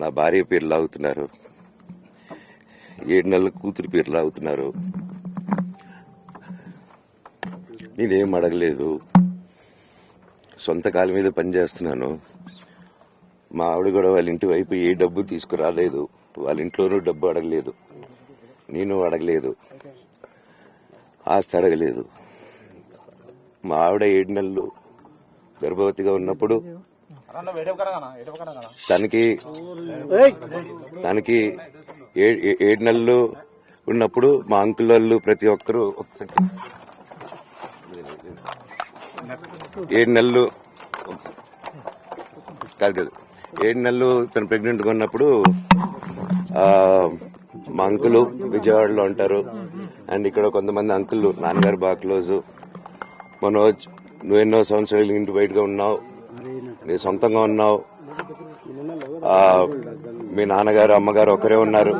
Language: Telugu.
నా భార్య పేరు లాగుతున్నారు, 7 నెలల కూతురు పేరు లాగుతున్నారు. నేనేం అడగలేదు, సొంత కాళ్ళ మీద పనిచేస్తున్నాను. మా ఆవిడ కూడా వాళ్ళ ఇంటి వైపు ఏ డబ్బు తీసుకురాలేదు, వాళ్ళ ఇంట్లోనూ డబ్బు అడగలేదు, నేను అడగలేదు, ఆస్తి అడగలేదు. మా ఆవిడ 7 నెలలు గర్భవతిగా ఉన్నప్పుడు తనకి 7 నెలలు ఉన్నప్పుడు మా అంకుల్ వాళ్ళు ప్రతి ఒక్కరూ 7 నెలలు కాదు 7 నెలలు తను ప్రెగ్నెంట్ గా ఉన్నప్పుడు మా అంకులు విజయవాడలో ఉంటారు. అండ్ ఇక్కడ కొంతమంది అంకుల్ నాన్నగారు బాగా క్లోజ్. మనోజ్, నువ్వు ఎన్నో సంవత్సరాలు ఇంటి బయటగా ఉన్నావు, నీ సొంతంగా ఉన్నావు, మీ నాన్నగారు అమ్మగారు ఒకరే ఉన్నారు.